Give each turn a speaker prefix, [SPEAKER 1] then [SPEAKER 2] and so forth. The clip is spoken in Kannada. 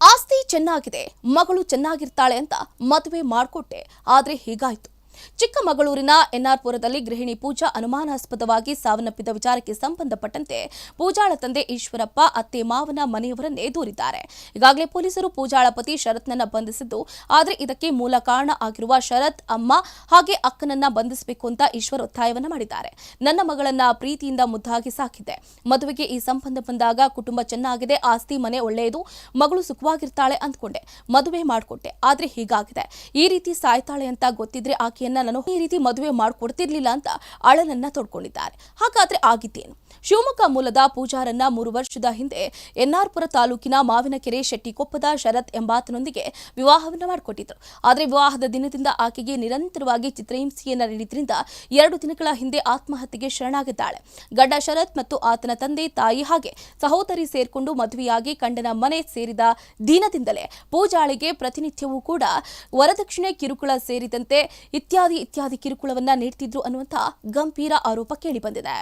[SPEAKER 1] ಆಸ್ತಿ ಚೆನ್ನಾಗಿದೆ, ಮಗಳು ಚೆನ್ನಾಗಿರ್ತಾಳೆ ಅಂತ ಮದುವೆ ಮಾಡ್ಕೊಟ್ಟೆ. ಆದ್ರೆ ಹೀಗಾಯ್ತು. ಚಿಕ್ಕಮಗಳೂರಿನ ಎನ್ಆರ್ಪುರದಲ್ಲಿ ಗೃಹಿಣಿ ಪೂಜಾ ಅನುಮಾನಾಸ್ಪದವಾಗಿ ಸಾವನ್ನಪ್ಪಿದ ವಿಚಾರಕ್ಕೆ ಸಂಬಂಧಪಟ್ಟಂತೆ ಪೂಜಾಳ ತಂದೆ ಈಶ್ವರಪ್ಪ ಅತ್ತೆ ಮಾವನ ಮನೆಯವರನ್ನೇ ದೂರಿದ್ದಾರೆ. ಈಗಾಗಲೇ ಪೊಲೀಸರು ಪೂಜಾಳ ಪತಿ ಶರತ್ನನ್ನ ಬಂಧಿಸಿದ್ದು, ಆದರೆ ಇದಕ್ಕೆ ಮೂಲ ಕಾರಣ ಆಗಿರುವ ಶರತ್ ಅಮ್ಮ ಹಾಗೆ ಅಕ್ಕನನ್ನ ಬಂಧಿಸಬೇಕು ಅಂತ ಈಶ್ವರ್ ಒತ್ತಾಯವನ್ನ ಮಾಡಿದ್ದಾರೆ. ನನ್ನ ಮಗಳನ್ನ ಪ್ರೀತಿಯಿಂದ ಮುದ್ದಾಗಿ ಸಾಕಿದ್ದೆ. ಮದುವೆಗೆ ಈ ಸಂಬಂಧ ಬಂದಾಗ ಕುಟುಂಬ ಚೆನ್ನಾಗಿದೆ, ಆಸ್ತಿ ಮನೆ ಒಳ್ಳೆಯದು, ಮಗಳು ಸುಖವಾಗಿರ್ತಾಳೆ ಅಂದ್ಕೊಂಡೆ. ಮದುವೆ ಮಾಡಿಕೊಟ್ಟೆ. ಆದ್ರೆ ಹೀಗಾಗಿದೆ. ಈ ರೀತಿ ಸಾಯ್ತಾಳೆ ಅಂತ ಗೊತ್ತಿದ್ರೆ ಆಕೆ ನಾನು ಈ ರೀತಿ ಮದುವೆ ಮಾಡಿಕೊಡ್ತಿರ್ಲಿಲ್ಲ ಅಂತ ಅಳಲನ್ನ ತೊಡ್ಕೊಂಡಿದ್ದಾರೆ. ಹಾಗಾದ್ರೆ ಆಗಿದ್ದೇನು? ಶಿವಮೊಗ್ಗ ಮೂಲದ ಪೂಜಾರನ್ನ 3 ವರ್ಷದ ಹಿಂದೆ ಎನ್ಆರ್ಪುರ ತಾಲೂಕಿನ ಮಾವಿನಕೆರೆ ಶೆಟ್ಟಿಕೊಪ್ಪದ ಶರತ್ ಎಂಬಾತನೊಂದಿಗೆ ವಿವಾಹವನ್ನ ಮಾಡಿಕೊಟ್ಟಿದ್ರು. ಆದರೆ ವಿವಾಹದ ದಿನದಿಂದ ಆಕೆಗೆ ನಿರಂತರವಾಗಿ ಚಿತ್ರಹಿಂಸೆಯನ್ನ ನೀಡಿದ್ರಿಂದ 2 ದಿನಗಳ ಹಿಂದೆ ಆತ್ಮಹತ್ಯೆಗೆ ಶರಣಾಗಿದ್ದಾಳೆ. ಗಂಡ ಶರತ್ ಮತ್ತು ಆತನ ತಂದೆ ತಾಯಿ ಹಾಗೆ ಸಹೋದರಿ ಸೇರ್ಕೊಂಡು ಮದುವೆಯಾಗಿ ಗಂಡನ ಮನೆ ಸೇರಿದ ದಿನದಿಂದಲೇ ಪೂಜಾಳಿಗೆ ಪ್ರತಿನಿತ್ಯವೂ ಕೂಡ ವರದಕ್ಷಿಣೆ ಕಿರುಕುಳ ಸೇರಿದಂತೆ ಇತ್ಯಾದಿ ಕಿರುಕುಳವನ್ನ ನೀಡ್ತಿದ್ರು ಅನ್ನುವಂಥ ಗಂಭೀರ ಆರೋಪ ಕೇಳಿಬಂದಿದೆ.